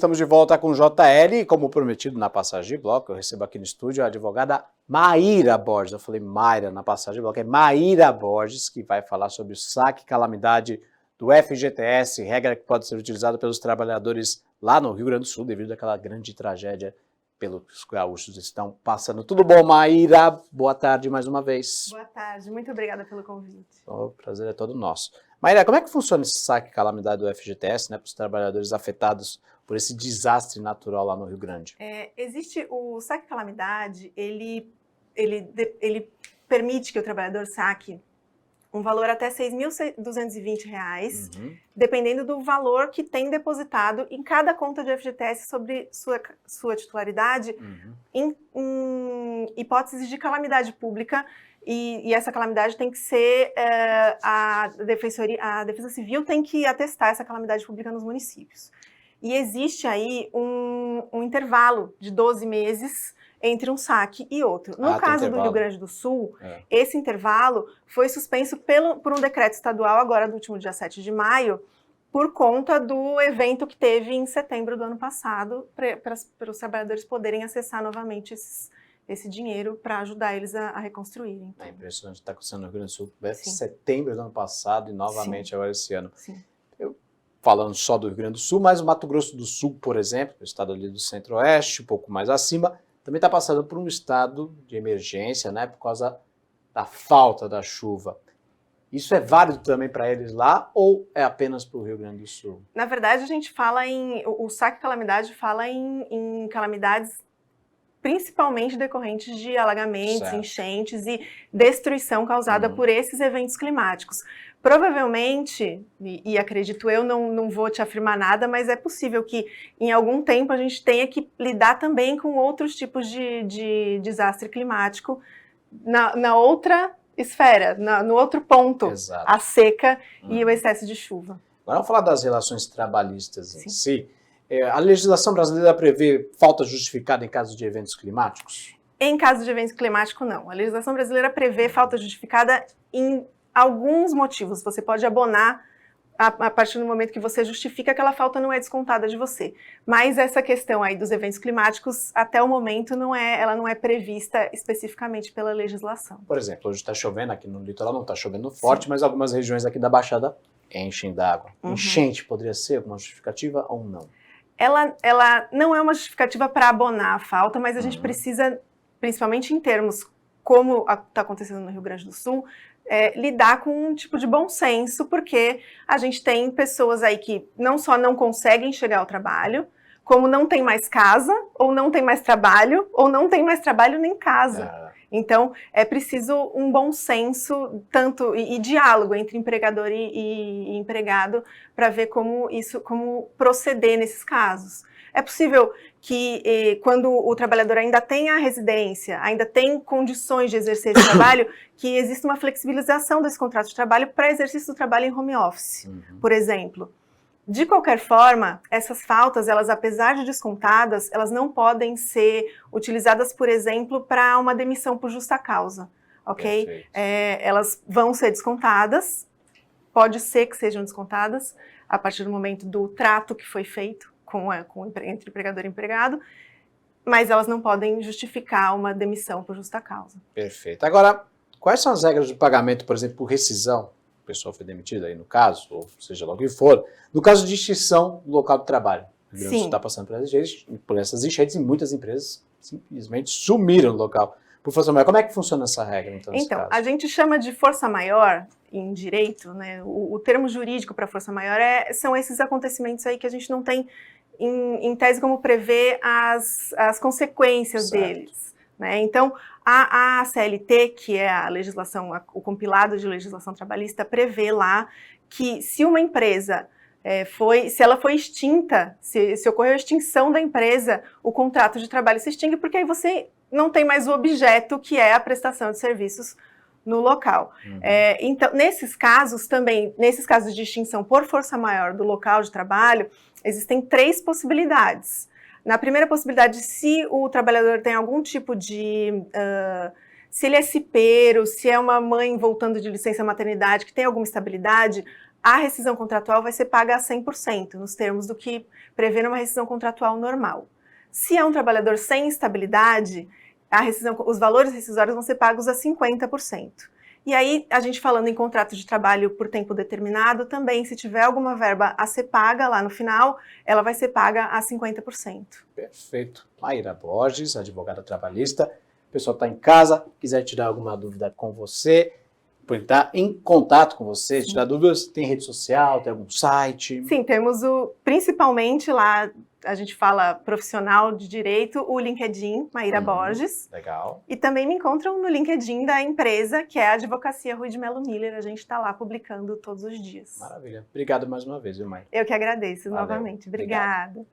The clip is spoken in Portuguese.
estamos de volta com o JL e, como prometido na passagem de bloco, eu recebo aqui no estúdio a advogada Maíra Borges. Eu falei Mayra na passagem de bloco, é Maíra Borges, que vai falar sobre o saque calamidade do FGTS, regra que pode ser utilizada pelos trabalhadores lá no Rio Grande do Sul, devido àquela grande tragédia pelos gaúchos estão passando. Tudo bom, Maíra? Boa tarde mais uma vez. Boa tarde, muito obrigada pelo convite. O prazer é todo nosso. Maíra, como é que funciona esse saque calamidade do FGTS, né, para os trabalhadores afetados por esse desastre natural lá no Rio Grande? Existe o saque calamidade, ele permite que o trabalhador saque um valor até R$ 6.220, dependendo do valor que tem depositado em cada conta de FGTS sobre sua titularidade, em hipóteses de calamidade pública, e essa calamidade tem que ser, a Defesa Civil tem que atestar essa calamidade pública nos municípios. E existe aí um intervalo de 12 meses entre um saque e outro. No caso do Rio Grande do Sul, esse intervalo foi suspenso por um decreto estadual agora do último dia 7 de maio, por conta do evento que teve em setembro do ano passado, para os trabalhadores poderem acessar novamente esse dinheiro para ajudar eles a reconstruírem. Então. É impressionante, está acontecendo no Rio Grande do Sul, setembro do ano passado e novamente agora esse ano. Sim. Falando só do Rio Grande do Sul, mas o Mato Grosso do Sul, por exemplo, o estado ali do Centro-Oeste, um pouco mais acima, também está passando por um estado de emergência, né, por causa da falta da chuva. Isso é válido também para eles lá ou é apenas para o Rio Grande do Sul? Na verdade, a gente fala o saque calamidade fala em calamidades principalmente decorrentes de alagamentos, enchentes e destruição causada por esses eventos climáticos. Provavelmente, e acredito eu, não vou te afirmar nada, mas é possível que em algum tempo a gente tenha que lidar também com outros tipos de desastre climático na outra esfera, no outro ponto, a seca e o excesso de chuva. Agora vamos falar das relações trabalhistas em si. A legislação brasileira prevê falta justificada em caso de eventos climáticos? Em caso de eventos climáticos, não. A legislação brasileira prevê falta justificada em alguns motivos. Você pode abonar a partir do momento que você justifica, aquela falta não é descontada de você. Mas essa questão aí dos eventos climáticos, até o momento, ela não é prevista especificamente pela legislação. Por exemplo, hoje está chovendo aqui no litoral, não está chovendo forte, mas algumas regiões aqui da Baixada enchem d'água. Enchente poderia ser alguma justificativa ou não? Ela não é uma justificativa para abonar a falta, mas a gente precisa, principalmente em termos como está acontecendo no Rio Grande do Sul, lidar com um tipo de bom senso, porque a gente tem pessoas aí que não só não conseguem chegar ao trabalho, como não tem mais casa, ou não tem mais trabalho, ou não tem mais trabalho nem casa. Então, é preciso um bom senso e diálogo entre empregador e empregado para ver como proceder nesses casos. É possível que, quando o trabalhador ainda tem a residência, ainda tem condições de exercer esse trabalho, que exista uma flexibilização desse contrato de trabalho para exercício do trabalho em home office, por exemplo. De qualquer forma, essas faltas, elas, apesar de descontadas, elas não podem ser utilizadas, por exemplo, para uma demissão por justa causa, ok? Elas vão ser descontadas, pode ser que sejam descontadas a partir do momento do trato que foi feito entre empregador e empregado, mas elas não podem justificar uma demissão por justa causa. Perfeito. Agora, quais são as regras de pagamento, por exemplo, por rescisão? O pessoal foi demitido aí no caso, ou seja lá o que for, no caso de extinção do local de trabalho. O Rio Grande do Sul está passando por essas enchentes e muitas empresas simplesmente sumiram no local por força maior. Como é que funciona essa regra, então, nesse caso? A gente chama de força maior em direito, né? O termo jurídico para força maior são esses acontecimentos aí que a gente não tem, em tese, como prever as consequências deles. Né? Então, a CLT, que é a legislação, o compilado de legislação trabalhista, prevê lá que se uma empresa se ela foi extinta, se ocorreu a extinção da empresa, o contrato de trabalho se extingue, porque aí você não tem mais o objeto, que é a prestação de serviços no local. Então, nesses casos também, nesses casos de extinção por força maior do local de trabalho, existem 3 possibilidades. Na primeira possibilidade, se o trabalhador tem algum tipo de... se ele é cipeiro, se é uma mãe voltando de licença maternidade, que tem alguma estabilidade, a rescisão contratual vai ser paga a 100%, nos termos do que prevê numa rescisão contratual normal. Se é um trabalhador sem estabilidade, os valores rescisórios vão ser pagos a 50%. E aí, a gente falando em contrato de trabalho por tempo determinado, também, se tiver alguma verba a ser paga lá no final, ela vai ser paga a 50%. Perfeito. Maíra Borges, advogada trabalhista. O pessoal está em casa, quiser tirar alguma dúvida com você, pode entrar em contato com você, tirar dúvidas, tem rede social, tem algum site? Sim, temos principalmente lá, a gente fala profissional de direito, o LinkedIn, Maíra Borges. Legal. E também me encontram no LinkedIn da empresa, que é a Advocacia Rui de Melo Miller. A gente está lá publicando todos os dias. Maravilha. Obrigado mais uma vez, viu, Maíra? Eu que agradeço Valeu. novamente. Obrigado. Obrigada.